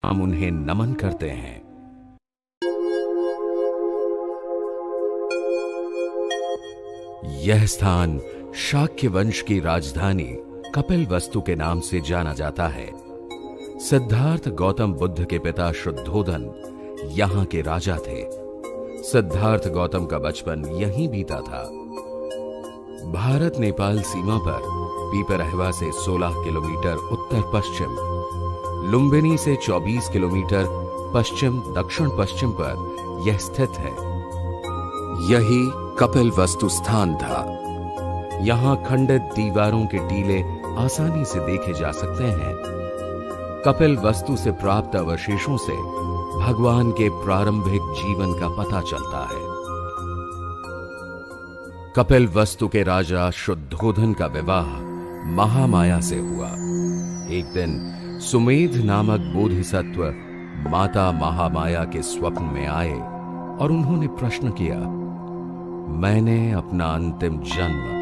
हम उन्हें नमन करते हैं। यह स्थान शाक्य वंश की राजधानी कपिलवस्तु के नाम से जाना जाता है। सिद्धार्थ गौतम बुद्ध के पिता शुद्धोधन यहां के राजा थे। सिद्धार्थ गौतम का बचपन यहीं बीता था। भारत नेपाल सीमा पर पीपरहवा से 16 किलोमीटर उत्तर पश्चिम, लुम्बिनी से 24 किलोमीटर पश्चिम दक्षिण पश्चिम पर यह स्थित है। यही कपिलवस्तु स्थान था। यहां खंडित दीवारों के टीले आसानी से देखे जा सकते हैं। कपिलवस्तु से प्राप्त अवशेषों से भगवान के प्रारंभिक जीवन का पता चलता है। कपिलवस्तु के राजा शुद्धोधन का विवाह महामाया से हुआ। एक दिन सुमेध नामक बोधिसत्व माता महामाया के स्वप्न में आए और उन्होंने प्रश्न किया, मैंने अपना अंतिम जन्म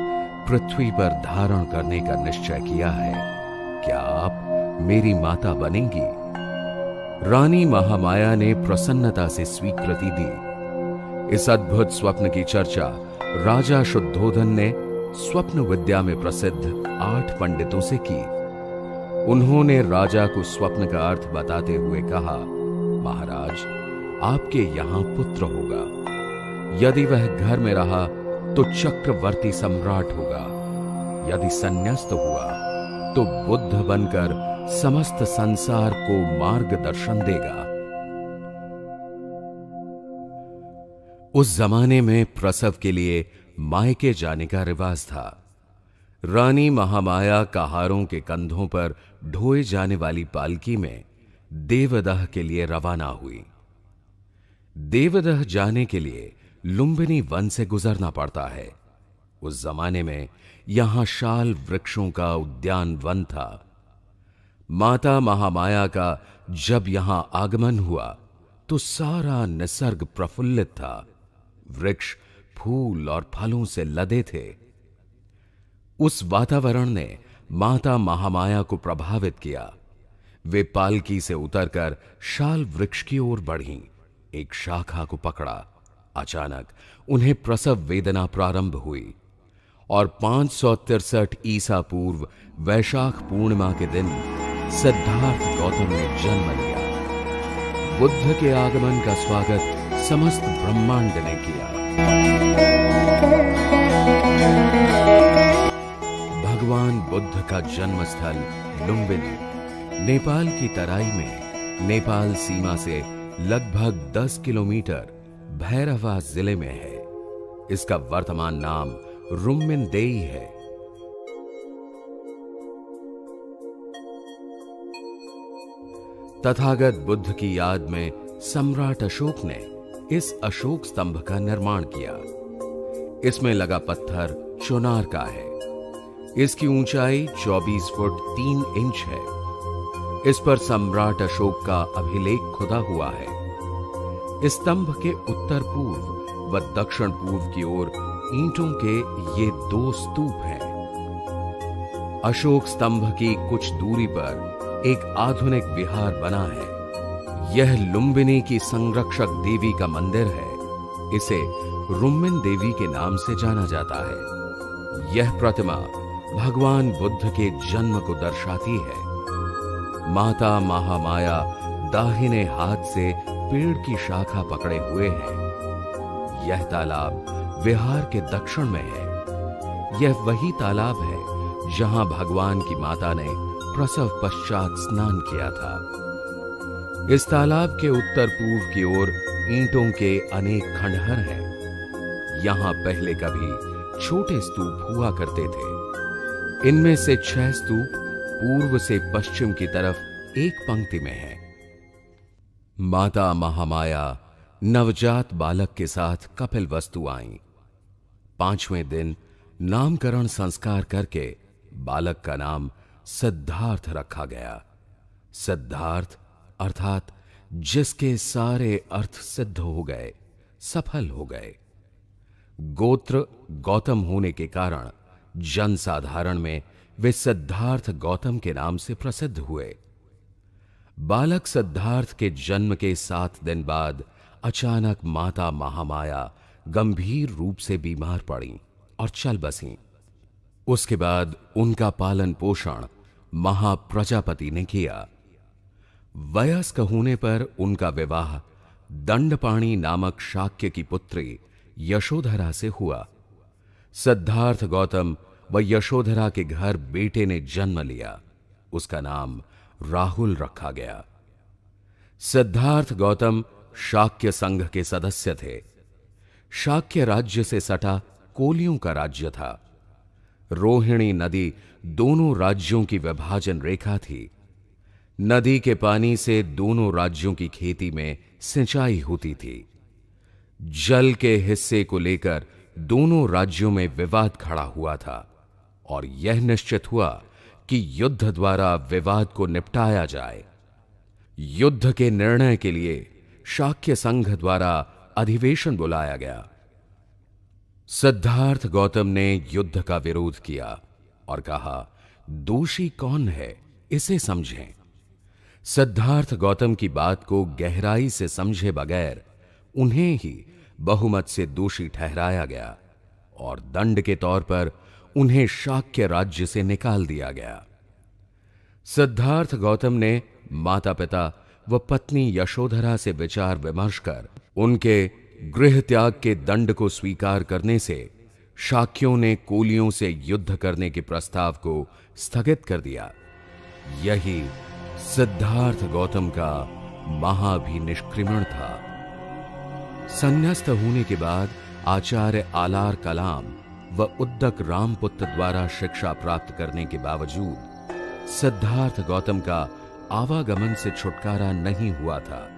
पृथ्वी पर धारण करने का निश्चय किया है, क्या आप मेरी माता बनेंगी? रानी महामाया ने प्रसन्नता से स्वीकृति दी। इस अद्भुत स्वप्न की चर्चा राजा शुद्धोधन ने स्वप्न विद्या में प्रसिद्ध 8 पंडितों से की। उन्होंने राजा को स्वप्न का अर्थ बताते हुए कहा, महाराज, आपके यहां पुत्र होगा। यदि वह घर में रहा तो चक्रवर्ती सम्राट होगा। यदि संन्यास्त हुआ तो बुद्ध बनकर समस्त संसार को मार्गदर्शन देगा। उस जमाने में प्रसव के लिए मायके जाने का रिवाज था। रानी महामाया कहारों के कंधों पर ढोए जाने वाली पालकी में देवदह के लिए रवाना हुई। देवदह जाने के लिए लुम्बिनी वन से गुजरना पड़ता है। उस जमाने में यहां शाल वृक्षों का उद्यान वन था। माता महामाया का जब यहां आगमन हुआ तो सारा निसर्ग प्रफुल्लित था। वृक्ष फूल और फलों से लदे थे। उस वातावरण ने माता महामाया को प्रभावित किया। वे पालकी से उतरकर शाल वृक्ष की ओर बढ़ीं। एक शाखा को पकड़ा। अचानक उन्हें प्रसव वेदना प्रारंभ हुई और 563 ईसा पूर्व वैशाख पूर्णिमा के दिन सिद्धार्थ गौतम ने जन्म लिया। बुद्ध के आगमन का स्वागत समस्त ब्रह्मांड ने किया। भगवान बुद्ध का जन्मस्थल लुम्बिनी नेपाल की तराई में नेपाल सीमा से लगभग 10 किलोमीटर भैरवा जिले में है। इसका वर्तमान नाम रुम्मिनदेई है। तथागत बुद्ध की याद में सम्राट अशोक ने इस अशोक स्तंभ का निर्माण किया। इसमें लगा पत्थर चुनार का है। इसकी ऊंचाई 24 फुट 3 इंच है। इस पर सम्राट अशोक का अभिलेख खुदा हुआ है। इस स्तंभ के उत्तर पूर्व व दक्षिण पूर्व की ओर ईंटों के ये 2 स्तूप हैं। अशोक स्तंभ की कुछ दूरी पर एक आधुनिक विहार बना है। यह लुम्बिनी की संरक्षक देवी का मंदिर है। इसे रुम्मिन देवी के नाम से जाना जाता है। यह प्रतिमा भगवान बुद्ध के जन्म को दर्शाती है। माता महामाया दाहिने हाथ से पेड़ की शाखा पकड़े हुए हैं। यह तालाब विहार के दक्षिण में है। यह वही तालाब है जहां भगवान की माता ने प्रसव पश्चात स्नान किया था। इस तालाब के उत्तर पूर्व की ओर ईंटों के अनेक खंडहर हैं। यहां पहले कभी छोटे स्तूप हुआ करते थे। इनमें से 6 स्तूप पूर्व से पश्चिम की तरफ एक पंक्ति में है। माता महामाया नवजात बालक के साथ कपिलवस्तु आईं। 5वें दिन नामकरण संस्कार करके बालक का नाम सिद्धार्थ रखा गया। सिद्धार्थ अर्थात जिसके सारे अर्थ सिद्ध हो गए, सफल हो गए। गोत्र गौतम होने के कारण जनसाधारण में वे सिद्धार्थ गौतम के नाम से प्रसिद्ध हुए। बालक सिद्धार्थ के जन्म के 7 दिन बाद अचानक माता महामाया गंभीर रूप से बीमार पड़ी और चल बसी। उसके बाद उनका पालन पोषण महाप्रजापति ने किया। वयस्क होने पर उनका विवाह दंडपाणि नामक शाक्य की पुत्री यशोधरा से हुआ। सिद्धार्थ गौतम व यशोधरा के घर बेटे ने जन्म लिया। उसका नाम राहुल रखा गया। सिद्धार्थ गौतम शाक्य संघ के सदस्य थे। शाक्य राज्य से सटा कोलियों का राज्य था। रोहिणी नदी दोनों राज्यों की विभाजन रेखा थी। नदी के पानी से दोनों राज्यों की खेती में सिंचाई होती थी। जल के हिस्से को लेकर दोनों राज्यों में विवाद खड़ा हुआ था और यह निश्चित हुआ कि युद्ध द्वारा विवाद को निपटाया जाए। युद्ध के निर्णय के लिए शाक्य संघ द्वारा अधिवेशन बुलाया गया। सिद्धार्थ गौतम ने युद्ध का विरोध किया और कहा, दोषी कौन है इसे समझें। सिद्धार्थ गौतम की बात को गहराई से समझे बगैर उन्हें ही बहुमत से दोषी ठहराया गया और दंड के तौर पर उन्हें शाक्य राज्य से निकाल दिया गया। सिद्धार्थ गौतम ने माता पिता व पत्नी यशोधरा से विचार विमर्श कर उनके गृह त्याग के दंड को स्वीकार करने से शाक्यों ने कोलियों से युद्ध करने के प्रस्ताव को स्थगित कर दिया। यही सिद्धार्थ गौतम का महाभिनिष्क्रिमण था। संन्यास्त होने के बाद आचार्य आलार कलाम व उद्दक रामपुत्र द्वारा शिक्षा प्राप्त करने के बावजूद सिद्धार्थ गौतम का आवागमन से छुटकारा नहीं हुआ था।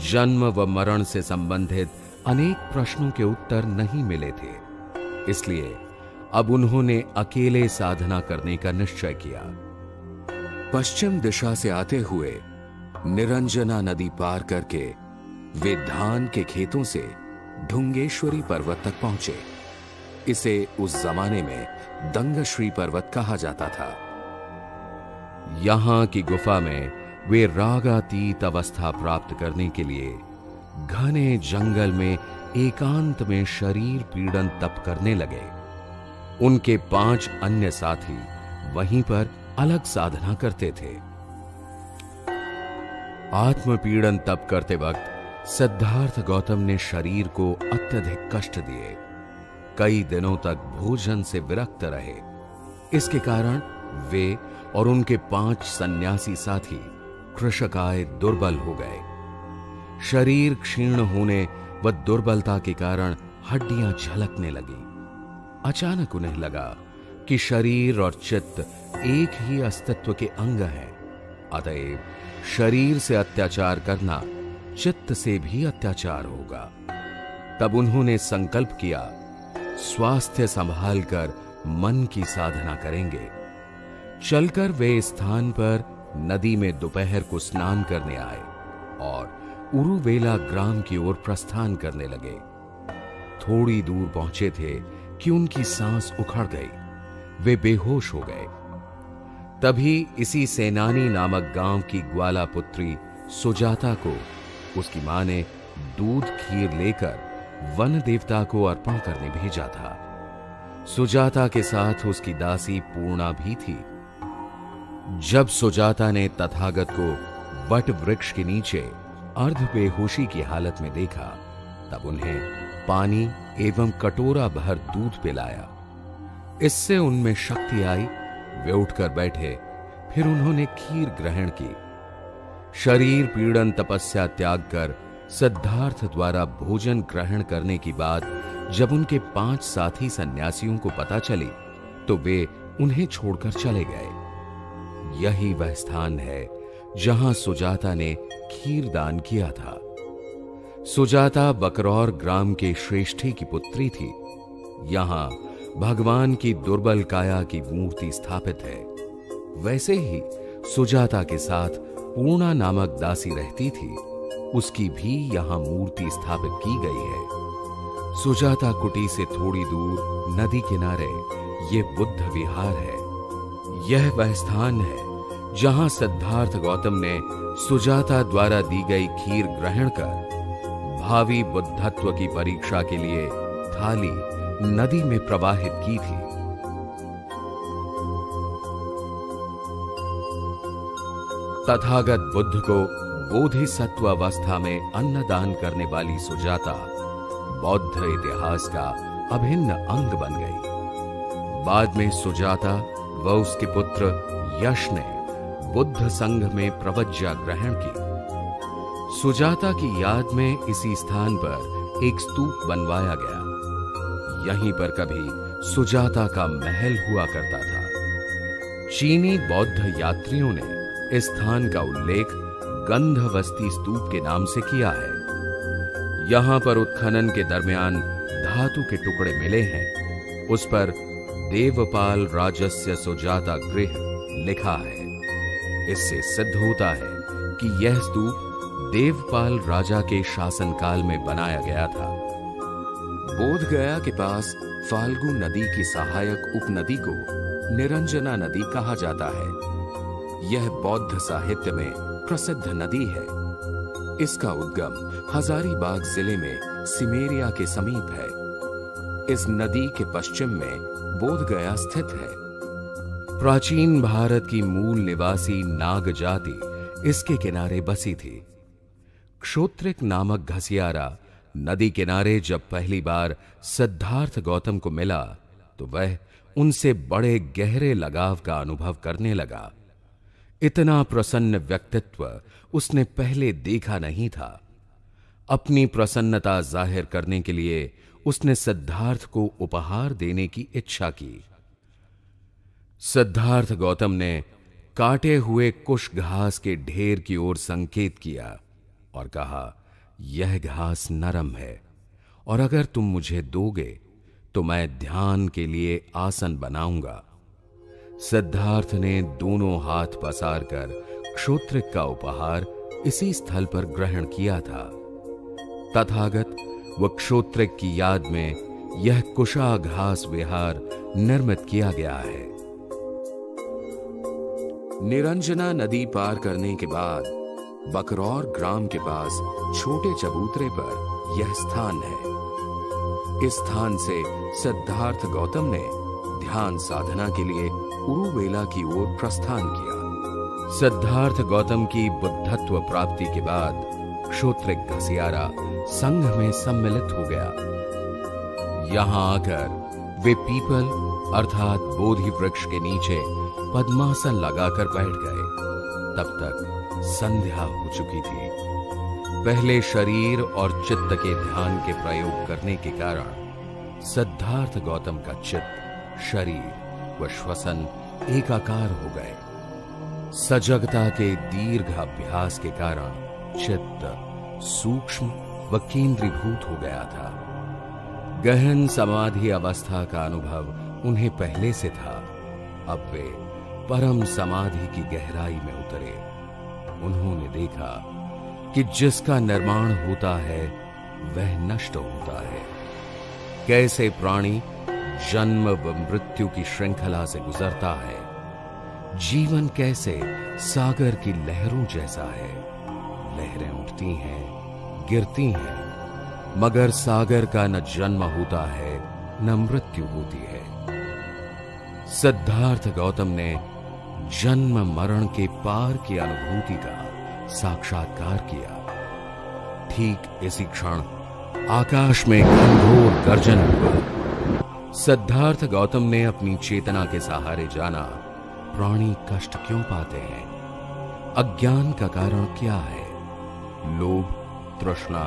जन्म व मरण से संबंधित अनेक प्रश्नों के उत्तर नहीं मिले थे। इसलिए अब उन्होंने अकेले साधना करने का निश्चय किया। पश्चिम दिशा से आते हुए निरंजना नदी पार करके वे धान के खेतों से ढुंगेश्वरी पर्वत तक पहुंचे। इसे उस जमाने में दंगश्री पर्वत कहा जाता था। यहां की गुफा में वे रागातीत अवस्था प्राप्त करने के लिए घने जंगल में एकांत में शरीर पीड़न तप करने लगे। उनके 5 अन्य साथी वहीं पर अलग साधना करते थे। आत्मपीड़न तप करते वक्त सिद्धार्थ गौतम ने शरीर को अत्यधिक कष्ट दिए। कई दिनों तक भोजन से विरक्त रहे। इसके कारण वे और उनके 5 सन्यासी साथी कृशकाय दुर्बल हो गए। शरीर क्षीण होने व दुर्बलता के कारण हड्डियां झलकने लगी। अचानक उन्हें लगा कि शरीर और चित्त एक ही अस्तित्व के अंग हैं। अतएव शरीर से अत्याचार करना चित्त से भी अत्याचार होगा। तब उन्होंने संकल्प किया, स्वास्थ्य संभालकर मन की साधना करेंगे। चलकर वे स्थान पर नदी में दोपहर को स्नान करने आए और उरुवेला ग्राम की ओर प्रस्थान करने लगे। थोड़ी दूर पहुंचे थे कि उनकी सांस उखड़ गई। वे बेहोश हो गए। तभी इसी सेनानी नामक गांव की ग्वाला पुत्री सुजाता को उसकी मां ने दूध खीर लेकर वन देवता को अर्पण करने भेजा था। सुजाता के साथ उसकी दासी पूर्णा भी थी। जब सुजाता ने तथागत को वट वृक्ष के नीचे अर्ध बेहोशी की हालत में देखा, तब उन्हें पानी एवं कटोरा भर दूध पिलाया। इससे उनमें शक्ति आई। वे उठकर बैठे। फिर उन्होंने खीर ग्रहण की। शरीर पीड़न तपस्या त्याग कर सिद्धार्थ द्वारा भोजन ग्रहण करने की बात जब उनके 5 साथी सन्यासियों को पता चली तो वे उन्हें छोड़कर चले गए। यही वह स्थान है जहां सुजाता ने खीर दान किया था। सुजाता बकरौर ग्राम के श्रेष्ठी की पुत्री थी। यहां भगवान की दुर्बल काया की मूर्ति स्थापित है। वैसे ही सुजाता के साथ पूर्णा नामक दासी रहती थी। उसकी भी यहां मूर्ति स्थापित की गई है। सुजाता कुटी से थोड़ी दूर नदी किनारे ये बुद्ध विहार है। यह वह स्थान है जहां सिद्धार्थ गौतम ने सुजाता द्वारा दी गई खीर ग्रहण कर भावी बुद्धत्व की परीक्षा के लिए थाली नदी में प्रवाहित की थी। तथागत बुद्ध को बोधिसत्व अवस्था में अन्नदान करने वाली सुजाता बौद्ध इतिहास का अभिन्न अंग बन गई। बाद में सुजाता व उसके पुत्र यश ने बुद्ध संघ में प्रवज्ञा ग्रहण की। सुजाता की याद में इसी स्थान पर एक स्तूप बनवाया गया। यहीं पर कभी सुजाता का महल हुआ करता था। चीनी बौद्ध यात्रियों ने इस स्थान का उल्लेख गंधवस्ती स्तूप के नाम से किया है। यहां पर उत्खनन के दरमियान धातु के टुकड़े मिले हैं। उस पर देवपाल राजस्य सुजाता गृह लिखा है। इससे सिद्ध होता है कि यह स्तूप देवपाल राजा के शासनकाल में बनाया गया था। बोध गया के पास फाल्गु नदी की सहायक उपनदी को निरंजना नदी कहा जाता है। यह बौद्ध साहित्य में प्रसिद्ध नदी है। इसका उद्गम हजारीबाग जिले में सिमेरिया के समीप है। इस नदी के पश्चिम में बोध गया स्थित है। प्राचीन भारत की मूल निवासी नाग जाति इसके किनारे बसी थी। क्षोत्रिक नामक घसियारा नदी किनारे जब पहली बार सिद्धार्थ गौतम को मिला तो वह उनसे बड़े गहरे लगाव का अनुभव करने लगा। इतना प्रसन्न व्यक्तित्व उसने पहले देखा नहीं था। अपनी प्रसन्नता जाहिर करने के लिए उसने सिद्धार्थ को उपहार देने की इच्छा की। सिद्धार्थ गौतम ने काटे हुए कुश घास के ढेर की ओर संकेत किया और कहा, यह घास नरम है और अगर तुम मुझे दोगे तो मैं ध्यान के लिए आसन बनाऊंगा। सिद्धार्थ ने दोनों हाथ पसार कर क्षोत्रिक का उपहार इसी स्थल पर ग्रहण किया था। तथागत व क्षोत्रिक की याद में यह कुशा घास विहार निर्मित किया गया है। निरंजना नदी पार करने के बाद बकरौर ग्राम के पास छोटे चबूतरे पर यह स्थान है। इस स्थान से सिद्धार्थ गौतम ने ध्यान साधना के लिए उरुवेला की ओर प्रस्थान किया। सिद्धार्थ गौतम की बुद्धत्व प्राप्ति के बाद क्षोत्रिक घसियारा संघ में सम्मिलित हो गया। यहां आकर वे पीपल अर्थात बोधि वृक्ष के नीचे पद्मासन लगाकर बैठ गए। तब तक संध्या हो चुकी थी। पहले शरीर और चित्त के ध्यान के प्रयोग करने के कारण सिद्धार्थ गौतम का चित्त, शरीर व श्वसन एकाकार हो गए। सजगता के दीर्घ अभ्यास के कारण चित्त सूक्ष्म व केंद्रीभूत हो गया था। गहन समाधि अवस्था का अनुभव उन्हें पहले से था। अब वे परम समाधि की गहराई में उतरे। उन्होंने देखा कि जिसका निर्माण होता है वह नष्ट होता है। कैसे प्राणी जन्म व मृत्यु की श्रृंखला से गुजरता है। जीवन कैसे सागर की लहरों जैसा है। लहरें उठती हैं, गिरती हैं, मगर सागर का न जन्म होता है न मृत्यु होती है। सिद्धार्थ गौतम ने जन्म मरण के पार की अनुभूति का साक्षात्कार किया। ठीक इसी क्षण आकाश में घनघोर गर्जन हुआ। सिद्धार्थ गौतम ने अपनी चेतना के सहारे जाना, प्राणी कष्ट क्यों पाते हैं, अज्ञान का कारण क्या है, लोभ, तृष्णा,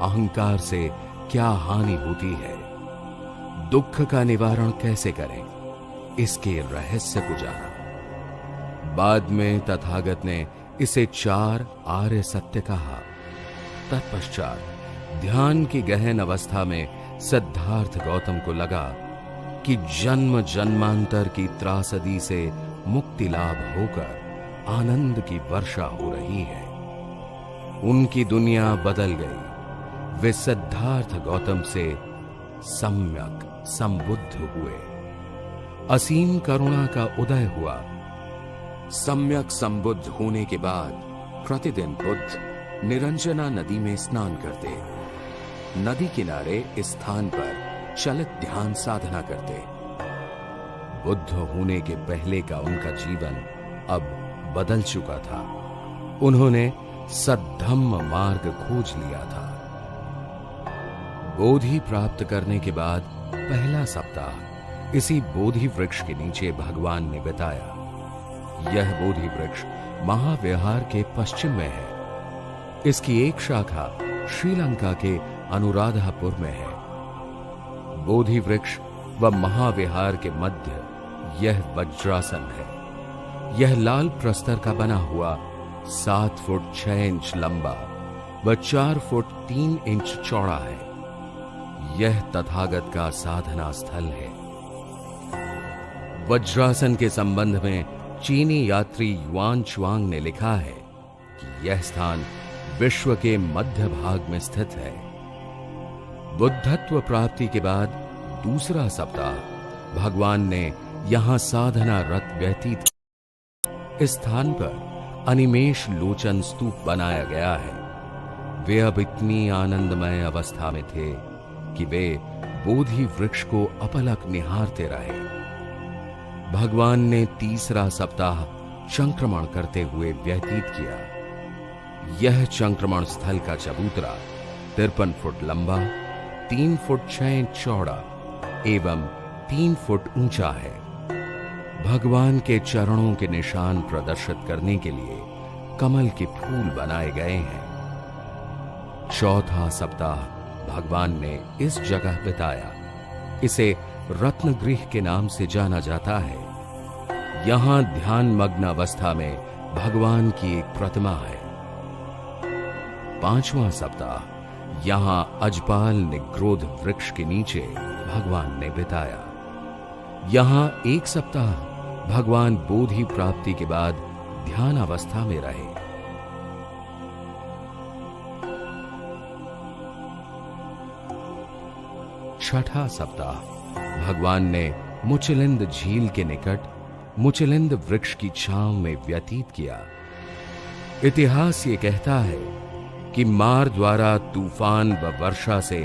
अहंकार से क्या हानि होती है, दुख का निवारण कैसे करें, इसके रहस्य को जाना। बाद में तथागत ने इसे 4 आर्य सत्य कहा। तत्पश्चात ध्यान की गहन अवस्था में सिद्धार्थ गौतम को लगा कि जन्म जन्मांतर की त्रासदी से मुक्ति लाभ होकर आनंद की वर्षा हो रही है। उनकी दुनिया बदल गई। वे सिद्धार्थ गौतम से सम्यक संबुद्ध हुए। असीम करुणा का उदय हुआ। सम्यक संबुद्ध होने के बाद प्रतिदिन बुद्ध निरंजना नदी में स्नान करते। नदी किनारे इस स्थान पर चलित ध्यान साधना करते। बुद्ध होने के पहले का उनका जीवन अब बदल चुका था। उन्होंने सद्धम्म मार्ग खोज लिया था। बोधि प्राप्त करने के बाद पहला सप्ताह इसी बोधि वृक्ष के नीचे भगवान ने बिताया। यह बोधि वृक्ष महाविहार के पश्चिम में है। इसकी एक शाखा श्रीलंका के अनुराधापुर में है। बोधि वृक्ष व महाविहार के मध्य यह वज्रासन है। यह लाल प्रस्तर का बना हुआ 7 फुट 6 इंच लंबा व 4 फुट 3 इंच चौड़ा है। यह तथागत का साधना स्थल है। वज्रासन के संबंध में चीनी यात्री युआन चुआंग ने लिखा है कि यह स्थान विश्व के मध्य भाग में स्थित है। बुद्धत्व प्राप्ति के बाद दूसरा सप्ताह भगवान ने यहां साधना रत व्यतीत किया। इस स्थान पर अनिमेष लोचन स्तूप बनाया गया है। वे अब इतनी आनंदमय अवस्था में थे कि वे बोधि वृक्ष को अपलक निहारते रहे। भगवान ने तीसरा सप्ताह चंक्रमण करते हुए व्यतीत किया। यह चंक्रमण स्थल का चबूतरा 53 फुट लंबा, 3 फुट 6 इंच चौड़ा एवं 3 फुट ऊंचा है। भगवान के चरणों के निशान प्रदर्शित करने के लिए कमल के फूल बनाए गए हैं। चौथा सप्ताह भगवान ने इस जगह बिताया। इसे रत्नगृह के नाम से जाना जाता है। यहां ध्यान मग्न अवस्था में भगवान की एक प्रतिमा है। पांचवां सप्ताह यहां अजपाल निग्रोध वृक्ष के नीचे भगवान ने बिताया। यहां एक सप्ताह भगवान बोधि प्राप्ति के बाद ध्यान अवस्था में रहे। छठा सप्ताह भगवान ने मुचलिंद झील के निकट मुचलिंद वृक्ष की छांव में व्यतीत किया। इतिहास ये कहता है कि मार द्वारा तूफान व वर्षा से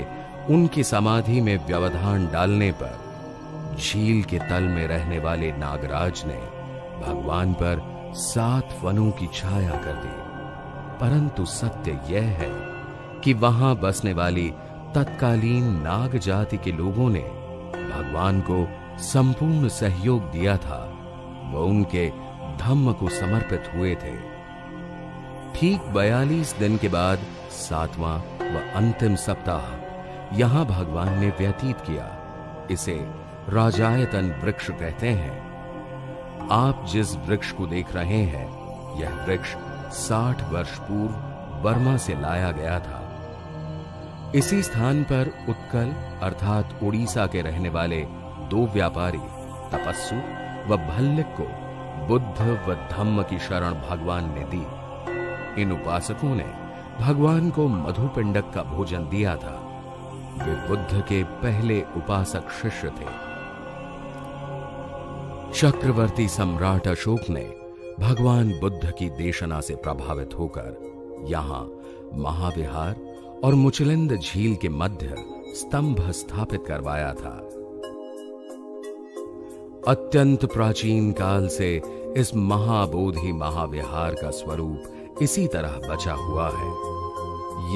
उनकी समाधि में व्यवधान डालने पर झील के तल में रहने वाले नागराज ने भगवान पर 7 वनों की छाया कर दी। परंतु सत्य यह है कि वहां बसने वाली तत्कालीन नाग जाति के लोगों ने भगवान को संपूर्ण सहयोग दिया था। वो उनके धम्म को समर्पित हुए थे। ठीक 42 दिन के बाद 7वां व अंतिम सप्ताह यहां भगवान ने व्यतीत किया। इसे राजायतन वृक्ष कहते हैं। आप जिस वृक्ष को देख रहे हैं, यह वृक्ष 60 वर्ष पूर्व बर्मा से लाया गया था। इसी स्थान पर उत्कल अर्थात उड़ीसा के रहने वाले 2 व्यापारी तपस्सु व भल्लिक को बुद्ध व धम्म की शरण भगवान ने दी। इन उपासकों ने भगवान को मधुपिंडक का भोजन दिया था। वे बुद्ध के पहले उपासक शिष्य थे। चक्रवर्ती सम्राट अशोक ने भगवान बुद्ध की देशना से प्रभावित होकर यहां महाविहार और मुचलिंद झील के मध्य स्तंभ स्थापित करवाया था। अत्यंत प्राचीन काल से इस महाबोधि महाविहार का स्वरूप इसी तरह बचा हुआ है।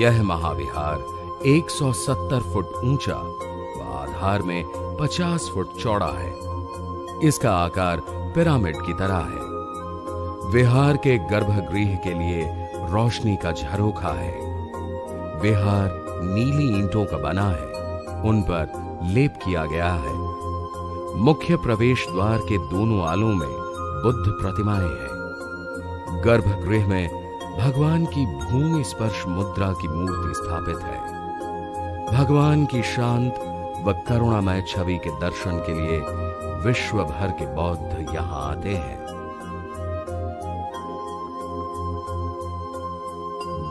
यह महाविहार 170 फुट ऊंचा व आधार में 50 फुट चौड़ा है। इसका आकार पिरामिड की तरह है। विहार के गर्भगृह के लिए रोशनी का झरोखा है। विहार नीली ईंटों का बना है। उन पर लेप किया गया है। मुख्य प्रवेश द्वार के दोनों आलों में बुद्ध प्रतिमाएं हैं। गर्भगृह में भगवान की भूमि स्पर्श मुद्रा की मूर्ति स्थापित है। भगवान की शांत व करुणामय छवि के दर्शन के लिए विश्व भर के बौद्ध यहां आते हैं।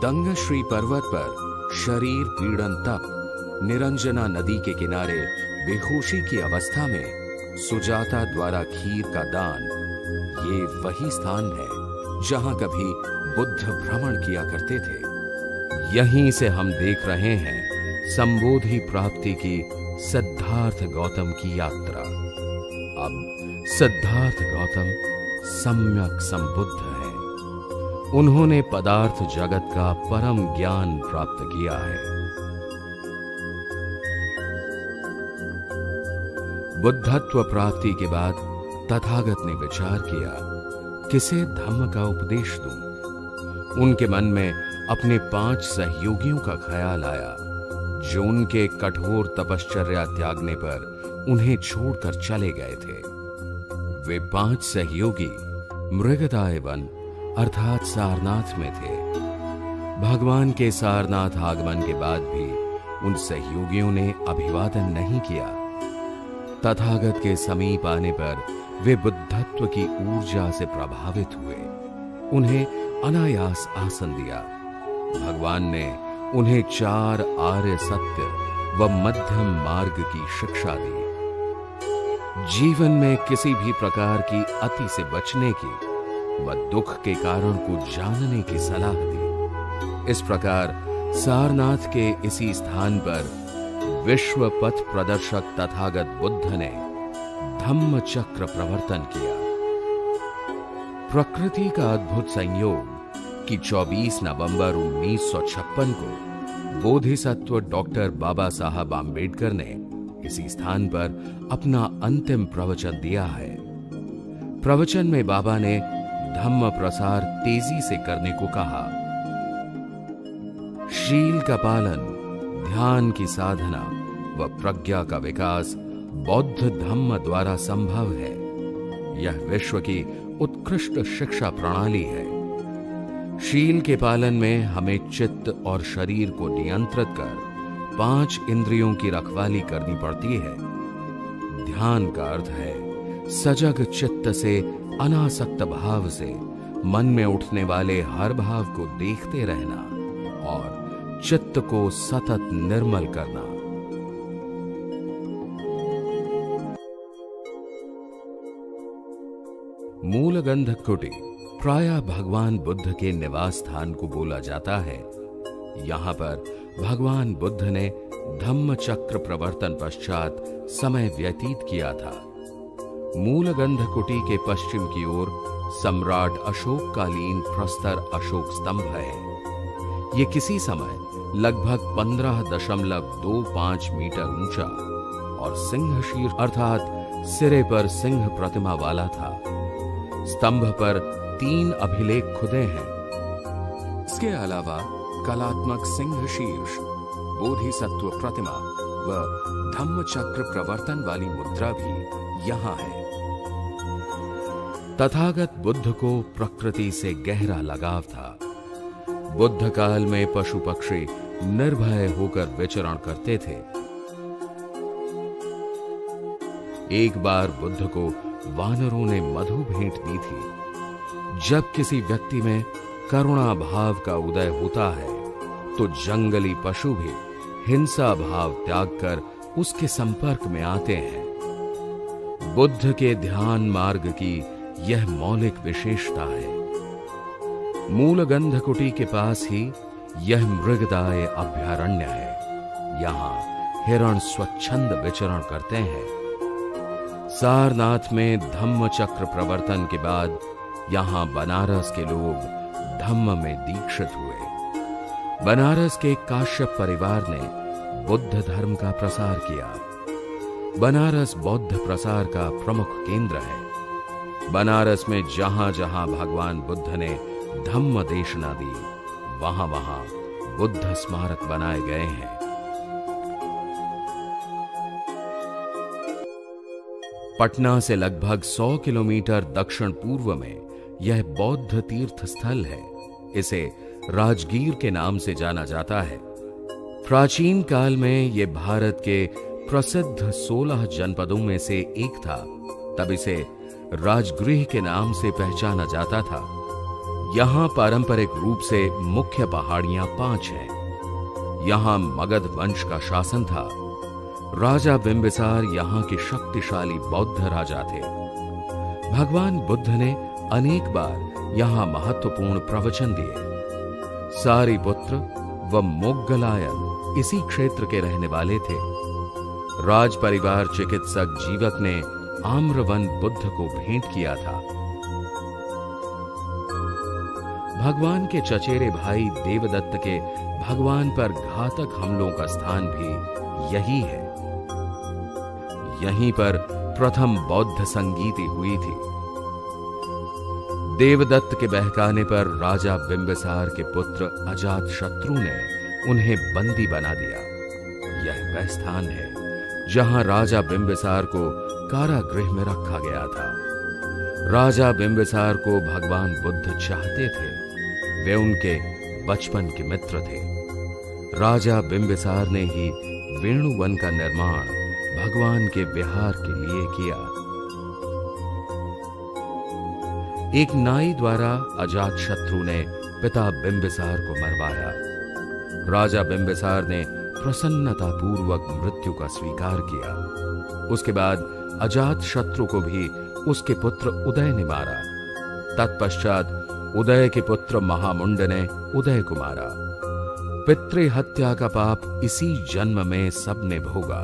दंगश्री पर्वत पर शरीर पीड़न तप निरंजना नदी के किनारे बेहोशी की अवस्था में सुजाता द्वारा खीर का दान, ये वही स्थान है जहां कभी बुद्ध भ्रमण किया करते थे। यहीं से हम देख रहे हैं संबोधि प्राप्ति की सिद्धार्थ गौतम की यात्रा। अब सिद्धार्थ गौतम सम्यक संबुद्ध हैं। उन्होंने पदार्थ जगत का परम ज्ञान प्राप्त किया है। बुद्धत्व प्राप्ति के बाद तथागत ने विचार किया, किसे धम्म का उपदेश दूं। उनके मन में अपने 5 सहयोगियों का ख्याल आया, जो उनके कठोर तपश्चर्या त्यागने पर उन्हें छोड़कर चले गए थे। वे 5 सहयोगी मृगदाय वन अर्थात सारनाथ में थे। भगवान के सारनाथ आगमन के बाद भी उन सहयोगियों ने अभिवादन नहीं किया। तथागत के समीप आने पर वे बुद्धत्व की ऊर्जा से प्रभावित हुए। उन्हें अनायास आसन दिया। भगवान ने उन्हें 4 आर्य सत्य व मध्यम मार्ग की शिक्षा दी। जीवन में किसी भी प्रकार की अति से बचने की व दुख के कारण को जानने की सलाह दी। इस प्रकार सारनाथ के इसी स्थान पर विश्व पथ प्रदर्शक तथागत बुद्ध ने धम्म चक्र प्रवर्तन किया। प्रकृति का अद्भुत संयोग कि 24 नवंबर 1956 को बोधिसत्व डॉक्टर बाबा साहब आम्बेडकर ने इसी स्थान पर अपना अंतिम प्रवचन दिया है। प्रवचन में बाबा ने धम्म प्रसार तेजी से करने को कहा। शील का पालन, ध्यान की साधना व प्रज्ञा का विकास बौद्ध धम्म द्वारा संभव है। यह विश्व की उत्कृष्ट शिक्षा प्रणाली है। शील के पालन में हमें चित्त और शरीर को नियंत्रित कर 5 इंद्रियों की रखवाली करनी पड़ती है। ध्यान का अर्थ है सजग चित्त से अनासक्त भाव से मन में उठने वाले हर भाव को देखते रहना और चित्त को सतत निर्मल करना। मूलगंध कुटी प्रायः भगवान बुद्ध के निवास स्थान को बोला जाता है। यहां पर भगवान बुद्ध ने धम्म चक्र प्रवर्तन पश्चात समय व्यतीत किया था। मूलगंध कुटी के पश्चिम की ओर सम्राट अशोक कालीन प्रस्तर अशोक स्तंभ है। ये किसी समय लगभग 15.25 मीटर ऊंचा और सिंह शीर्ष अर्थात सिरे पर सिंह प्रतिमा वाला था। स्तंभ पर 3 अभिलेख खुदे हैं। इसके अलावा कलात्मक सिंह शीर्ष, बोधिसत्व प्रतिमा व धम्म चक्र प्रवर्तन वाली मुद्रा भी यहां है। तथागत बुद्ध को प्रकृति से गहरा लगाव था। बुद्ध काल में पशु पक्षी निर्भय होकर विचरण करते थे। एक बार बुद्ध को वानरों ने मधु भेंट दी थी। जब किसी व्यक्ति में करुणा भाव का उदय होता है तो जंगली पशु भी हिंसा भाव त्याग कर उसके संपर्क में आते हैं। बुद्ध के ध्यान मार्ग की यह मौलिक विशेषता है। मूलगंध कुटी के पास ही यह मृगदाय अभयारण्य है। यहां हिरण स्वच्छंद विचरण करते हैं। सारनाथ में धम्म चक्र प्रवर्तन के बाद यहां बनारस के लोग धम्म में दीक्षित हुए। बनारस के काश्यप परिवार ने बुद्ध धर्म का प्रसार किया। बनारस बौद्ध प्रसार का प्रमुख केंद्र है। बनारस में जहां जहां भगवान बुद्ध ने धम्म देशना दी, वहां वहां बुद्ध स्मारक बनाए गए हैं। पटना से लगभग 100 किलोमीटर दक्षिण पूर्व में यह बौद्ध तीर्थ स्थल है। इसे राजगीर के नाम से जाना जाता है। प्राचीन काल में यह भारत के प्रसिद्ध 16 जनपदों में से एक था। तब इसे राजगृह के नाम से पहचाना जाता था। यहां पारंपरिक रूप से मुख्य पहाड़ियां 5 हैं। यहां मगध वंश का शासन था। राजा बिंबिसार यहां के शक्तिशाली बौद्ध राजा थे। भगवान बुद्ध ने अनेक बार यहां महत्वपूर्ण प्रवचन दिए। सारिपुत्र व मोग्गलायन इसी क्षेत्र के रहने वाले थे। राज परिवार चिकित्सक जीवक ने आम्रवन बुद्ध को भेंट किया था। भगवान के चचेरे भाई देवदत्त के भगवान पर घातक हमलों का स्थान भी यही है। यहीं पर प्रथम बौद्ध संगीति हुई थी। देवदत्त के बहकाने पर राजा बिंबिसार के पुत्र अजातशत्रु ने उन्हें बंदी बना दिया। यह वह स्थान है जहां राजा बिंबिसार को कारागृह में रखा गया था। राजा बिंबिसार को भगवान बुद्ध चाहते थे। वे उनके बचपन के मित्र थे। राजा बिंबिसार ने ही वेणुवन का निर्माण भगवान के विहार के लिए किया। एक नाई द्वारा अजातशत्रु ने पिता बिंबिसार को मरवाया। राजा बिंबिसार ने प्रसन्नतापूर्वक मृत्यु का स्वीकार किया। उसके बाद अजातशत्रु को भी उसके पुत्र उदय ने मारा। तत्पश्चात उदय के पुत्र महामुंड ने उदय को मारा। पितृहत्या का पाप इसी जन्म में सबने भोगा।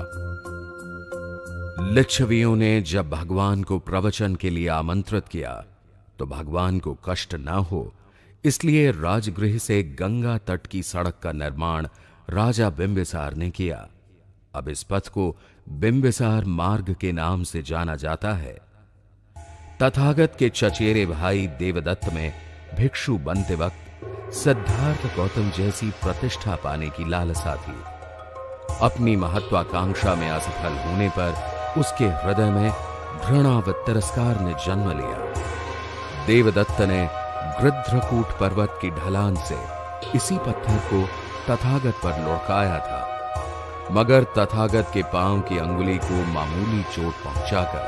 लिच्छवियों ने जब भगवान को प्रवचन के लिए आमंत्रित किया तो भगवान को कष्ट न हो इसलिए राजगृह से गंगा तट की सड़क का निर्माण राजा बिंबिसार ने किया। अब इस पथ को बिंबिसार मार्ग के नाम से जाना जाता है। तथागत के चचेरे भाई देवदत्त में भिक्षु बनते वक्त सिद्धार्थ गौतम जैसी प्रतिष्ठा पाने की लालसा थी। अपनी महत्वाकांक्षा में असफल होने पर उसके हृदय में घृणा व तिरस्कार ने जन्म लिया। देवदत्त ने गृध्रकूट पर्वत की ढलान से इसी पत्थर को तथागत पर लुढ़काया था, मगर तथागत के पांव की अंगुली को मामूली चोट पहुंचाकर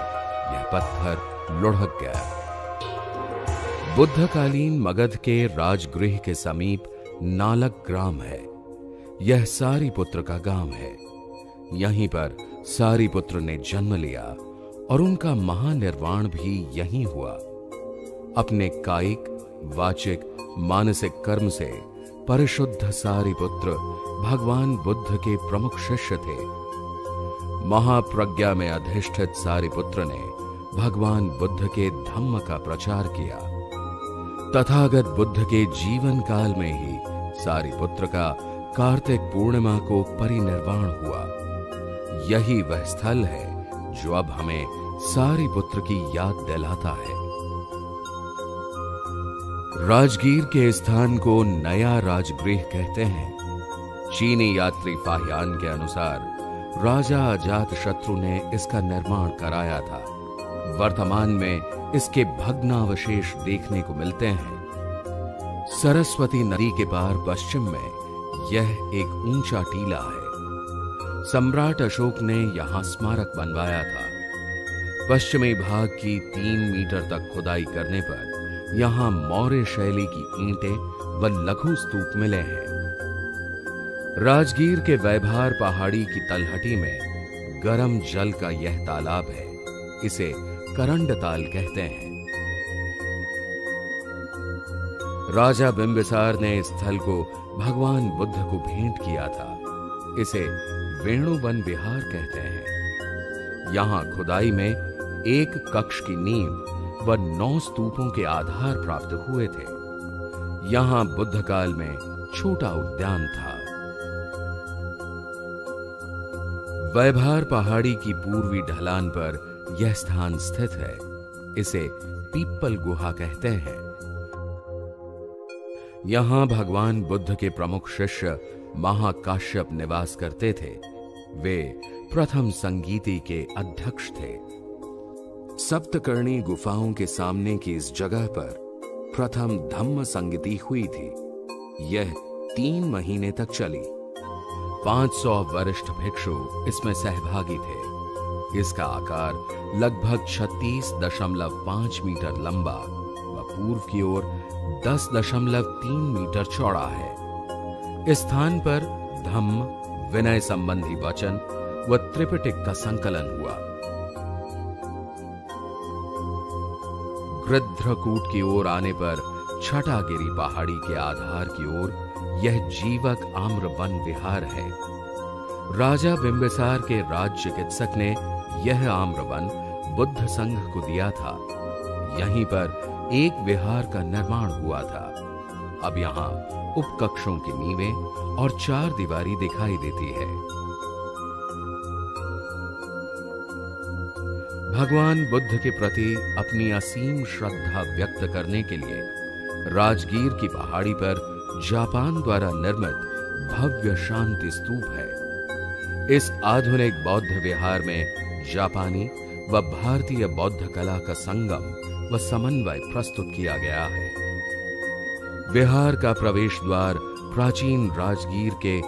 यह पत्थर लुढ़क गया। बुद्धकालीन मगध के राजगृह के समीप नालक ग्राम है। यह सारिपुत्र का गांव है। यहीं पर सारिपुत्र ने जन्म लिया और उनका महानिर्वाण भी यहीं हुआ। अपने कायिक, वाचिक, मानसिक कर्म से परिशुद्ध सारिपुत्र भगवान बुद्ध के प्रमुख शिष्य थे। महाप्रज्ञा में अधिष्ठित सारिपुत्र ने भगवान बुद्ध के धम्म का प्रचार किया। तथागत बुद्ध के जीवन काल में ही सारिपुत्र का कार्तिक पूर्णिमा को परिनिर्वाण हुआ। यही वह स्थल है जो अब हमें सारिपुत्र की याद दिलाता है। राजगीर के स्थान को नया राजगृह कहते हैं। चीनी यात्री फाहियान के अनुसार राजा अजातशत्रु ने इसका निर्माण कराया था। वर्तमान में इसके भग्नावशेष देखने को मिलते हैं। सरस्वती नदी के पार पश्चिम में यह एक ऊंचा टीला है। सम्राट अशोक ने यहां स्मारक बनवाया था। पश्चिमी भाग की 3 मीटर तक खुदाई करने पर यहां मौर्य शैली की ईंटें व लघु स्तूप मिले हैं। राजगीर के वैभार पहाड़ी की तलहटी में गर्म जल का यह तालाब है। इसे करंड ताल कहते हैं। राजा बिंबिसार ने इस स्थल को भगवान बुद्ध को भेंट किया था। इसे वेणुवन विहार कहते हैं। यहां खुदाई में एक कक्ष की नींव व 9 स्तूपों के आधार प्राप्त हुए थे। यहां बुद्ध काल में छोटा उद्यान था। वैभार पहाड़ी की पूर्वी ढलान पर यह स्थान स्थित है। इसे पीपल गुहा कहते हैं। यहां भगवान बुद्ध के प्रमुख शिष्य महाकाश्यप निवास करते थे। वे प्रथम संगीति के अध्यक्ष थे। सप्तकर्णी गुफाओं के सामने की इस जगह पर प्रथम धम्म संगीति हुई थी। यह 3 महीने तक चली। 500 वरिष्ठ भिक्षु इसमें सहभागी थे। इसका आकार लगभग 36.5 मीटर लंबा व पूर्व की ओर 10.3 मीटर चौड़ा है। इस स्थान पर धम्म, विनय संबंधी वचन व त्रिपिटक का संकलन हुआ। गृध्रकूट की ओर आने पर छटागिरी पहाड़ी के आधार की ओर यह जीवक आम्र वन विहार है। राजा बिंबिसार के राज चिकित्सक ने यह आम्र वन बुद्ध संघ को दिया था। यहीं पर एक विहार का निर्माण हुआ था। अब यहां उपकक्षों की नींवें और चार दीवारी दिखाई देती है। भगवान बुद्ध के प्रति अपनी असीम श्रद्धा व्यक्त करने के लिए राजगीर की पहाड़ी पर जापान द्वारा निर्मित भव्य शांति स्तूप है। इस आधुनिक बौद्ध विहार में जापानी व भारतीय बौद्ध कला का संगम व समन्वय प्रस्तुत किया गया है। विहार का प्रवेश द्वार प्राचीन राजगीर के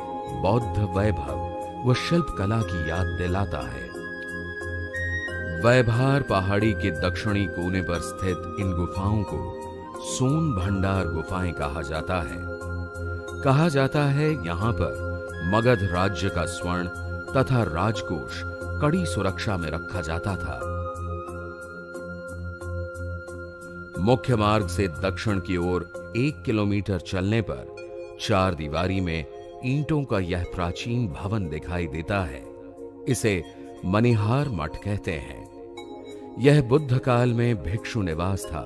बौद्ध वैभव व शिल्प कला की याद दिलाता है। वैभार पहाड़ी के दक्षिणी कोने पर स्थित इन गुफाओं को सोन भंडार गुफाएं कहा जाता है। कहा जाता है यहां पर मगध राज्य का स्वर्ण तथा राजकोष कड़ी सुरक्षा में रखा जाता था। मुख्य मार्ग से दक्षिण की ओर 1 किलोमीटर चलने पर चार दीवारी में ईंटों का यह प्राचीन भवन दिखाई देता है। इसे मनिहार मठ कहते हैं। यह बुद्ध काल में भिक्षु निवास था।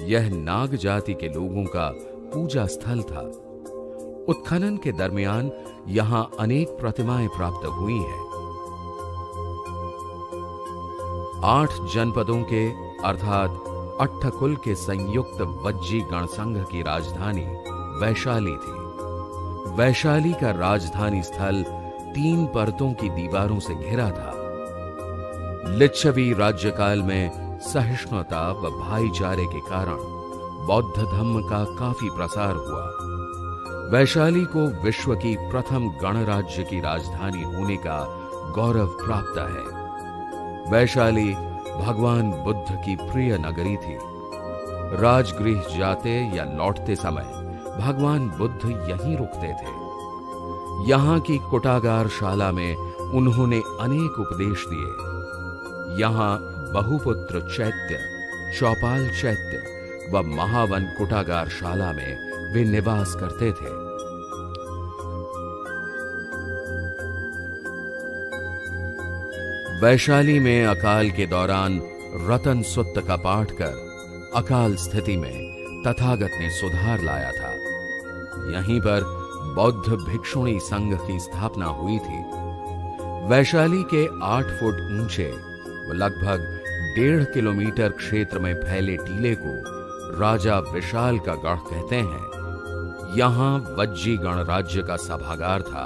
यह नाग जाति के लोगों का पूजा स्थल था। उत्खनन के दरमियान यहां अनेक प्रतिमाएं प्राप्त हुई हैं। 8 जनपदों के अर्थात अट्ठकुल के संयुक्त वज्जी गणसंघ की राजधानी वैशाली थी। वैशाली का राजधानी स्थल 3 परतों की दीवारों से घिरा था। लिच्छवी राज्यकाल में सहिष्णुता व भाईचारे के कारण बौद्ध धर्म का काफी प्रसार हुआ। वैशाली को विश्व की प्रथम गणराज्य की राजधानी होने का गौरव प्राप्त है। वैशाली भगवान बुद्ध की प्रिय नगरी थी। राजगृह जाते या लौटते समय भगवान बुद्ध यहीं रुकते थे। यहां की कुटागार शाला में उन्होंने अनेक उपदेश दिए। यहां बहुपुत्र चैत्य, चौपाल चैत्य व महावन कुटागार शाला में वे निवास करते थे। वैशाली में अकाल के दौरान रतन सुत्त का पाठ कर अकाल स्थिति में तथागत ने सुधार लाया था। यहीं पर बौद्ध भिक्षुणी संघ की स्थापना हुई थी। वैशाली के 8 फुट ऊंचे व लगभग 1.5 किलोमीटर क्षेत्र में फैले टीले को राजा विशाल का गढ़ कहते हैं। यहां वज्जी गणराज्य का सभागार था,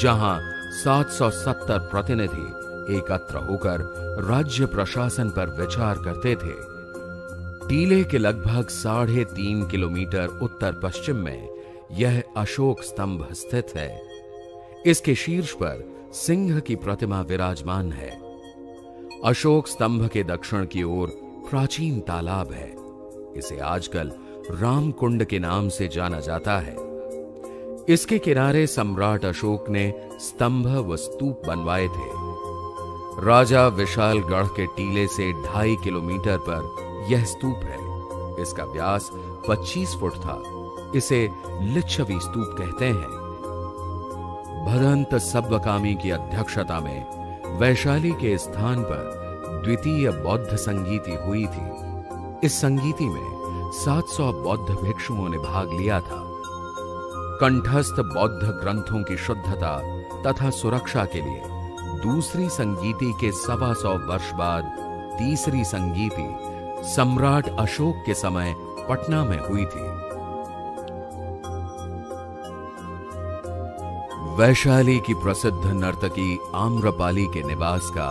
जहां 770 प्रतिनिधि एकत्र होकर राज्य प्रशासन पर विचार करते थे। टीले के लगभग 3.5 किलोमीटर उत्तर पश्चिम में यह अशोक स्तंभ स्थित है। इसके शीर्ष पर सिंह की प्रतिमा विराजमान है। अशोक स्तंभ के दक्षिण की ओर प्राचीन तालाब है। इसे आजकल रामकुंड के नाम से जाना जाता है। इसके किनारे सम्राट अशोक ने स्तंभ व स्तूप बनवाए थे। राजा विशालगढ़ के टीले से 2.5 किलोमीटर पर यह स्तूप है। इसका व्यास 25 फुट था। इसे लिच्छवी स्तूप कहते हैं। भदंत सब्बकामी की अध्यक्षता में वैशाली के स्थान पर द्वितीय बौद्ध संगीति हुई थी। इस संगीति में 700 बौद्ध भिक्षुओं ने भाग लिया था। कंठस्थ बौद्ध ग्रंथों की शुद्धता तथा सुरक्षा के लिए दूसरी संगीति के 125 वर्ष बाद तीसरी संगीति सम्राट अशोक के समय पटना में हुई थी। वैशाली की प्रसिद्ध नर्तकी आम्रपाली के निवास का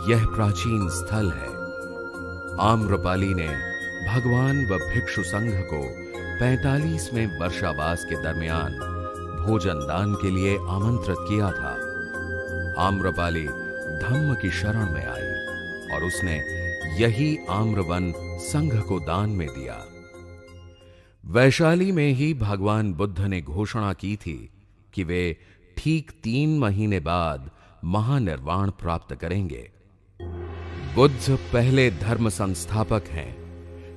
यह प्राचीन स्थल है। आम्रपाली ने भगवान व भिक्षु संघ को 45वें वर्षावास के दरमियान भोजन दान के लिए आमंत्रित किया था। आम्रपाली धम्म की शरण में आई और उसने यही आम्रवन संघ को दान में दिया। वैशाली में ही भगवान बुद्ध ने घोषणा की थी कि वे ठीक 3 महीने बाद महानिर्वाण प्राप्त करेंगे। बुद्ध पहले धर्म संस्थापक हैं।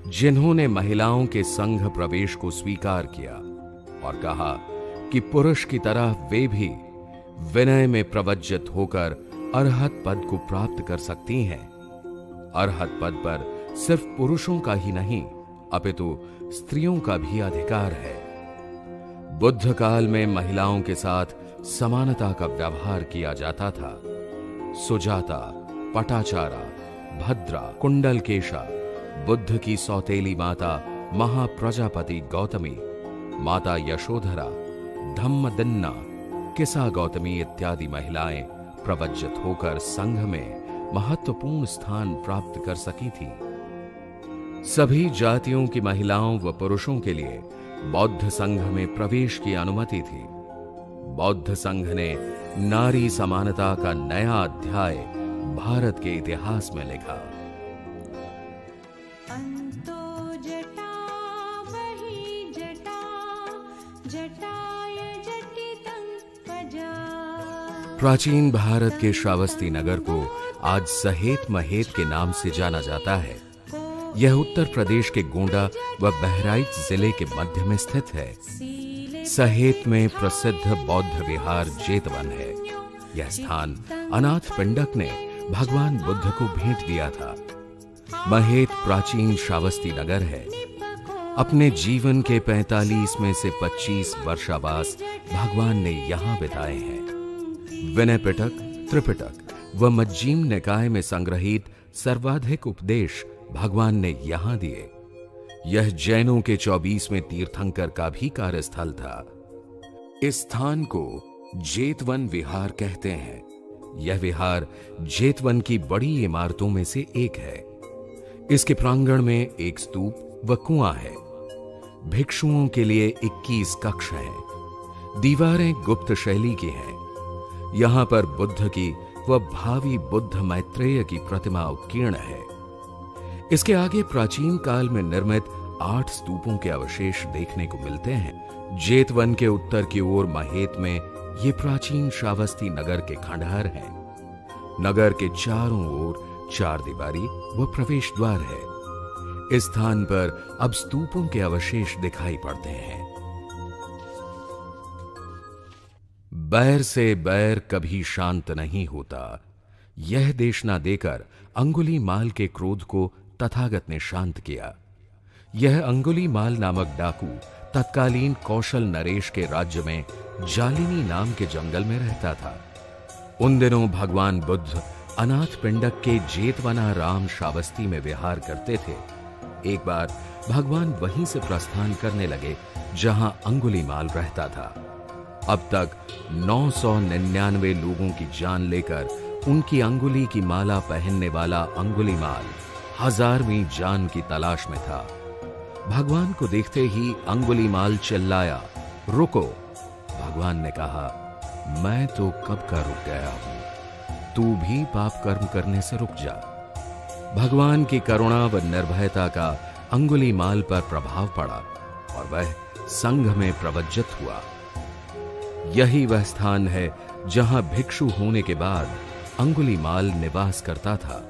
जिन्होंने महिलाओं के संघ प्रवेश को स्वीकार किया और कहा कि पुरुष की तरह वे भी विनय में प्रवज्जित होकर अरहत पद को प्राप्त कर सकती हैं। अरहत पद पर सिर्फ पुरुषों का ही नहीं अपितु स्त्रियों का भी अधिकार है। बुद्ध काल में महिलाओं के साथ समानता का व्यवहार किया जाता था। सुजाता, पटाचारा, भद्रा, कुंडलकेशा, बुद्ध की सौतेली माता महाप्रजापति गौतमी, माता यशोधरा, धम्मदिन्ना, किसा गौतमी इत्यादि महिलाएं प्रवज्जित होकर संघ में महत्वपूर्ण स्थान प्राप्त कर सकी थी। सभी जातियों की महिलाओं व पुरुषों के लिए बौद्ध संघ में प्रवेश की अनुमति थी। बौद्ध संघ ने नारी समानता का नया अध्याय भारत के इतिहास में लिखा। अंतो जटा वही जटा, जटाय जटितं पजा। प्राचीन भारत के श्रावस्ती नगर को आज सहेत महेत के नाम से जाना जाता है। यह उत्तर प्रदेश के गोंडा व बहराइच जिले के मध्य में स्थित है। सहेत में प्रसिद्ध बौद्ध विहार जेतवन है। यह स्थान अनाथ पिंडक ने भगवान बुद्ध को भेंट दिया था। महेत प्राचीन श्रावस्ती नगर है। अपने जीवन के 45 में से 25 वर्षावास भगवान ने यहां बिताए हैं। विनय पिटक, त्रिपिटक व मज्जीम निकाय में संग्रहित सर्वाधिक उपदेश भगवान ने यहां दिए। यह जैनों के 24वें तीर्थंकर का भी कार्यस्थल था। इस स्थान को जेतवन विहार कहते हैं। यह विहार जेतवन की बड़ी इमारतों में से एक है। इसके प्रांगण में एक स्तूप व कुआं है। भिक्षुओं के लिए 21 कक्ष हैं। दीवारें गुप्त शैली की हैं। यहां पर बुद्ध की व भावी बुद्ध मैत्रेय की प्रतिमा उत्कीर्ण है। इसके आगे प्राचीन काल में निर्मित 8 स्तूपों के अवशेष देखने को मिलते हैं। जेतवन के उत्तर की ओर महेत में ये प्राचीन श्रावस्ती नगर के खंडहर हैं। नगर के चारों ओर 4 दीवारी व प्रवेश द्वार है। इस स्थान पर अब स्तूपों के अवशेष दिखाई पड़ते हैं। बैर से बैर कभी शांत नहीं होता, यह देशना देकर अंगुलीमाल के क्रोध को तथागत ने शांत किया। यह अंगुलीमाल नामक डाकू तत्कालीन कौशल नरेश के राज्य में जालिनी नाम के जंगल में रहता था। उन दिनों भगवान बुद्ध अनाथ पिंडक के जेतवनाराम श्रावस्ती में विहार करते थे। एक बार भगवान वहीं से प्रस्थान करने लगे जहां अंगुलीमाल रहता था। अब तक 999 लोगों की जान लेकर उनकी अंगुली की माला पहनने वाला अंगुलीमाल 1000वीं जान की तलाश में था। भगवान को देखते ही अंगुलीमाल चिल्लाया, रुको। भगवान ने कहा, मैं तो कब का रुक गया हूं, तू भी पाप कर्म करने से रुक जा। भगवान की करुणा व निर्भयता का अंगुलीमाल पर प्रभाव पड़ा और वह संघ में प्रवज्जित हुआ। यही वह स्थान है जहां भिक्षु होने के बाद अंगुलीमाल निवास करता था।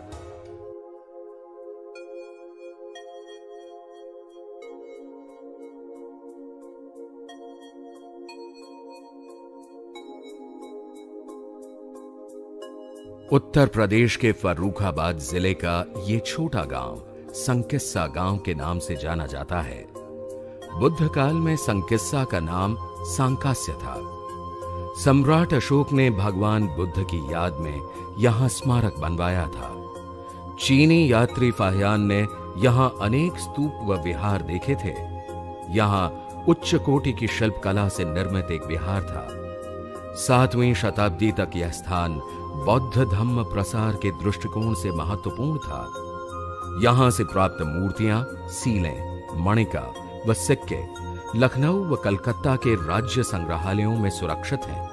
उत्तर प्रदेश के फर्रुखाबाद जिले का ये छोटा गांव संकिस्सा गांव के नाम से जाना जाता है। बुद्ध काल में संकिस्सा का नाम सांकास्य था। सम्राट अशोक ने भगवान बुद्ध की याद में यहां स्मारक बनवाया था। चीनी यात्री फाहियान ने यहां अनेक स्तूप व विहार देखे थे। यहां उच्च कोटि की शिल्प कला से निर्मित एक विहार था। 7वीं शताब्दी तक यह स्थान बौद्ध धम्म प्रसार के दृष्टिकोण से महत्वपूर्ण था। यहां से प्राप्त मूर्तियां, सीलें, मणिका व सिक्के लखनऊ व कलकत्ता के राज्य संग्रहालयों में सुरक्षित हैं।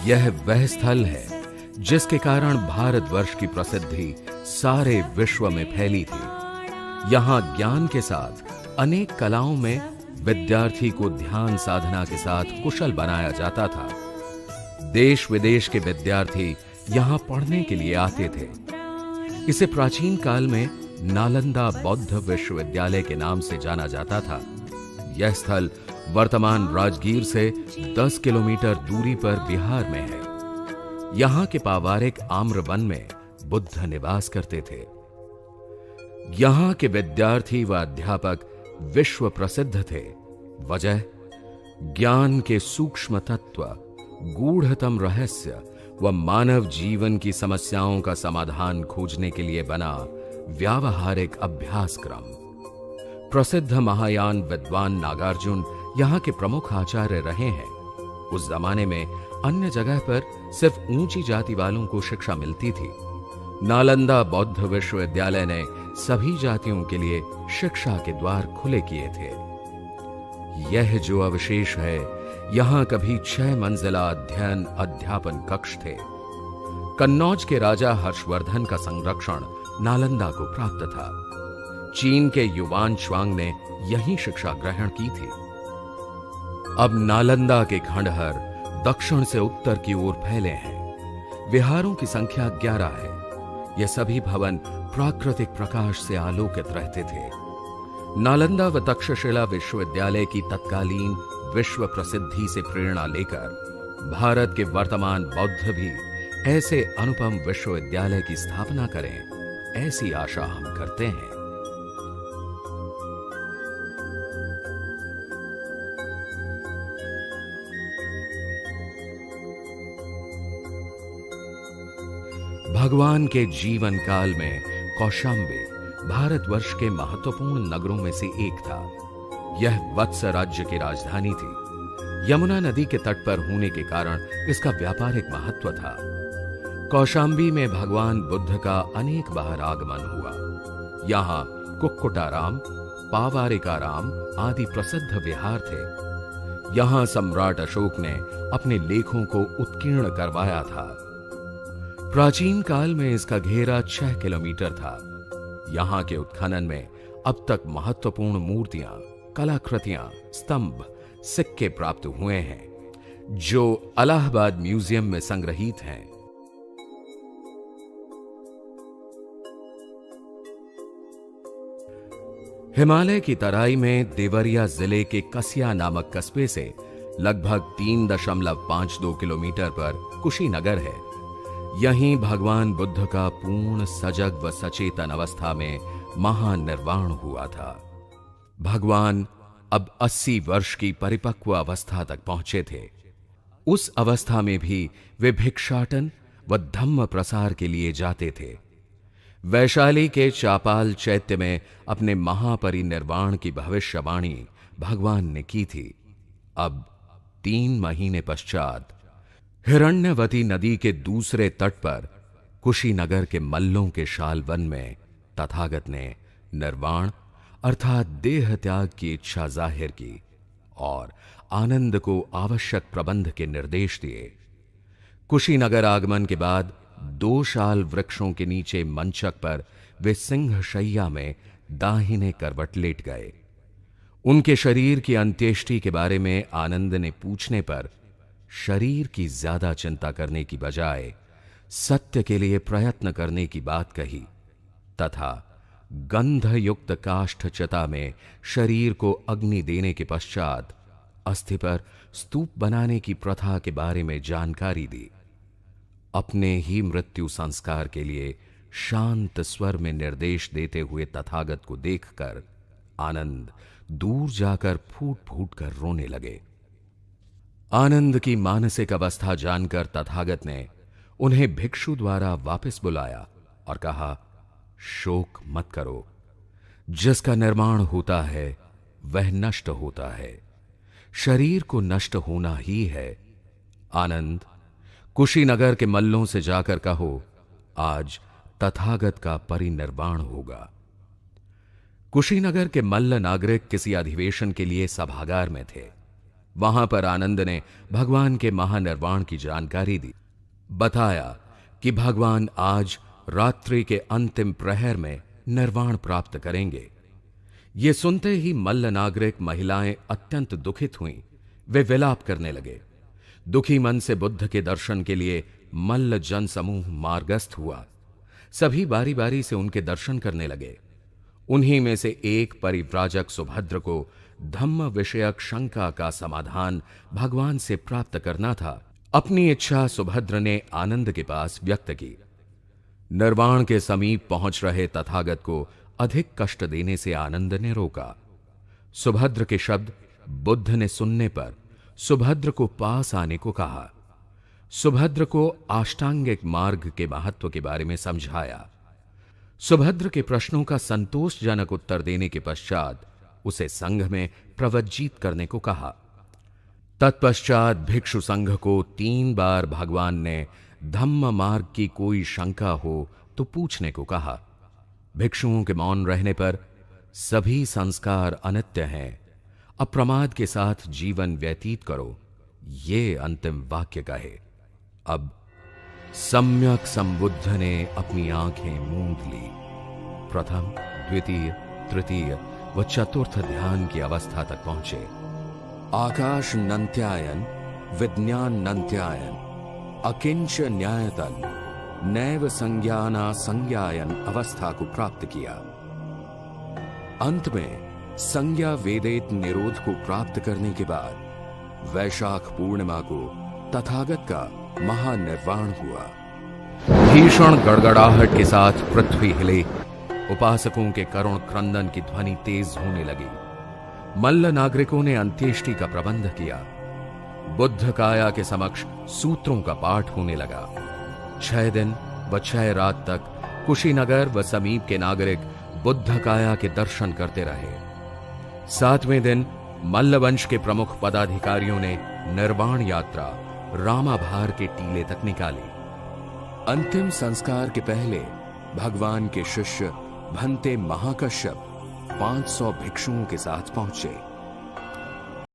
यह वह स्थल है जिसके कारण भारतवर्ष की प्रसिद्धि सारे विश्व में फैली थी। यहां ज्ञान के साथ अनेक कलाओं में विद्यार्थी को ध्यान साधना के साथ कुशल बनाया जाता था। देश विदेश के विद्यार्थी यहां पढ़ने के लिए आते थे। इसे प्राचीन काल में नालंदा बौद्ध विश्वविद्यालय के नाम से जाना जाता था। यह स्थल वर्तमान राजगीर से 10 किलोमीटर दूरी पर बिहार में है। यहां के पावारिक आम्र वन में बुद्ध निवास करते थे। यहां के विद्यार्थी व अध्यापक विश्व प्रसिद्ध थे। वजह ज्ञान के सूक्ष्म तत्व, गूढ़तम रहस्य व मानव जीवन की समस्याओं का समाधान खोजने के लिए बना व्यावहारिक अभ्यासक्रम। प्रसिद्ध महायान विद्वान नागार्जुन यहां के प्रमुख आचार्य रहे हैं। उस जमाने में अन्य जगह पर सिर्फ ऊंची जाति वालों को शिक्षा मिलती थी। नालंदा बौद्ध विश्वविद्यालय ने सभी जातियों के लिए शिक्षा के द्वार खुले किए थे। यह जो अवशेष है, यहां कभी 6 मंजिला अध्ययन अध्यापन कक्ष थे। कन्नौज के राजा हर्षवर्धन का संरक्षण नालंदा को प्राप्त था। चीन के युवान श्वांग ने यही शिक्षा ग्रहण की थी। अब नालंदा के खंडहर दक्षिण से उत्तर की ओर फैले हैं। विहारों की संख्या 11 है। ये सभी भवन प्राकृतिक प्रकाश से आलोकित रहते थे। नालंदा व तक्षशिला विश्वविद्यालय की तत्कालीन विश्व प्रसिद्धि से प्रेरणा लेकर भारत के वर्तमान बौद्ध भी ऐसे अनुपम विश्वविद्यालय की स्थापना करें, ऐसी आशा हम करते हैं। भगवान के जीवन काल में कौशांबी भारतवर्ष के महत्वपूर्ण नगरों में से एक था। यह वत्स राज्य की राजधानी थी। यमुना नदी के तट पर होने के कारण इसका व्यापारिक महत्व था। कौशांबी में भगवान बुद्ध का अनेक बार आगमन हुआ। यहां कुक्कुटाराम, पावारिकाराम आदि प्रसिद्ध विहार थे। यहां सम्राट अशोक ने अपने लेखों को उत्कीर्ण करवाया था। प्राचीन काल में इसका घेरा 6 किलोमीटर था। यहां के उत्खनन में अब तक महत्वपूर्ण मूर्तियां, कलाकृतियां, स्तंभ, सिक्के प्राप्त हुए हैं, जो इलाहाबाद म्यूजियम में संग्रहीत हैं। हिमालय की तराई में देवरिया जिले के कसिया नामक कस्बे से लगभग 3.52 किलोमीटर पर कुशीनगर है। यहीं भगवान बुद्ध का पूर्ण सजग व सचेतन अवस्था में महानिर्वाण हुआ था। भगवान अब 80 वर्ष की परिपक्व अवस्था तक पहुंचे थे। उस अवस्था में भी वे भिक्षाटन व धम्म प्रसार के लिए जाते थे। वैशाली के चापाल चैत्य में अपने महापरिनिर्वाण की भविष्यवाणी भगवान ने की थी। अब 3 महीने पश्चात हिरण्यवती नदी के दूसरे तट पर कुशीनगर के मल्लों के शालवन में तथागत ने निर्वाण अर्थात देह त्याग की इच्छा जाहिर की और आनंद को आवश्यक प्रबंध के निर्देश दिए। कुशीनगर आगमन के बाद 2 शाल वृक्षों के नीचे मंचक पर वे सिंह शैया में दाहिने करवट लेट गए। उनके शरीर की अंत्येष्टि के बारे में आनंद ने पूछने पर शरीर की ज्यादा चिंता करने की बजाय सत्य के लिए प्रयत्न करने की बात कही तथा गंध युक्त काष्ठ चिता में शरीर को अग्नि देने के पश्चात अस्थि पर स्तूप बनाने की प्रथा के बारे में जानकारी दी। अपने ही मृत्यु संस्कार के लिए शांत स्वर में निर्देश देते हुए तथागत को देखकर आनंद दूर जाकर फूट फूट कर रोने लगे। आनंद की मानसिक अवस्था जानकर तथागत ने उन्हें भिक्षु द्वारा वापस बुलाया और कहा, शोक मत करो। जिसका निर्माण होता है वह नष्ट होता है। शरीर को नष्ट होना ही है। आनंद, कुशीनगर के मल्लों से जाकर कहो, आज तथागत का परिनिर्वाण होगा। कुशीनगर के मल्ल नागरिक किसी अधिवेशन के लिए सभागार में थे। वहां पर आनंद ने भगवान के महानिर्वाण की जानकारी दी। बताया कि भगवान आज रात्रि के अंतिम प्रहर में निर्वाण प्राप्त करेंगे। ये सुनते ही मल्ल नागरिक महिलाएं अत्यंत दुखित हुईं। वे विलाप करने लगे। दुखी मन से बुद्ध के दर्शन के लिए मल्ल जन समूह मार्गस्थ हुआ। सभी बारी बारी से उनके दर्शन करने लगे। उन्हीं में से एक परिव्राजक सुभद्र को धम्म विषयक शंका का समाधान भगवान से प्राप्त करना था। अपनी इच्छा सुभद्र ने आनंद के पास व्यक्त की। निर्वाण के समीप पहुंच रहे तथागत को अधिक कष्ट देने से आनंद ने रोका। सुभद्र के शब्द बुद्ध ने सुनने पर सुभद्र को पास आने को कहा। सुभद्र को अष्टांगिक मार्ग के महत्व के बारे में समझाया। सुभद्र के प्रश्नों का संतोषजनक उत्तर देने के पश्चात उसे संघ में प्रवज्जित करने को कहा। तत्पश्चात भिक्षु संघ को 3 बार भगवान ने धम्म मार्ग की कोई शंका हो तो पूछने को कहा। भिक्षुओं के मौन रहने पर सभी संस्कार अनित्य हैं, अप्रमाद के साथ जीवन व्यतीत करो, ये अंतिम वाक्य कहे। अब सम्यक संबुद्ध ने अपनी आंखें मूंद ली। प्रथम, द्वितीय, तृतीय व चतुर्थ ध्यान की अवस्था तक पहुंचे। आकाश नंत्यायन, विज्ञान नंत्यायन, अकिंच न्यायतन, नैव संज्ञाना संज्ञायन अवस्था को प्राप्त किया। अंत में संज्ञा वेदेत निरोध को प्राप्त करने के बाद वैशाख पूर्णिमा को तथागत का महानिर्वाण हुआ। भीषण गड़गड़ाहट के साथ पृथ्वी हिले। उपासकों के करुण क्रंदन की ध्वनि तेज होने लगी। मल्ल नागरिकों ने अंत्येष्टि का प्रबंध किया। बुद्ध काया के समक्ष सूत्रों का पाठ होने लगा। 6 दिन व 6 रात तक कुशीनगर व समीप के नागरिक बुद्ध काया के दर्शन करते रहे। 7वें दिन मल्लवंश के प्रमुख पदाधिकारियों ने निर्वाण यात्रा रामाभार के टीले तक निकाली। अंतिम संस्कार के पहले भगवान के शिष्य भंते महाकश्यप 500 भिक्षुओं के साथ पहुंचे।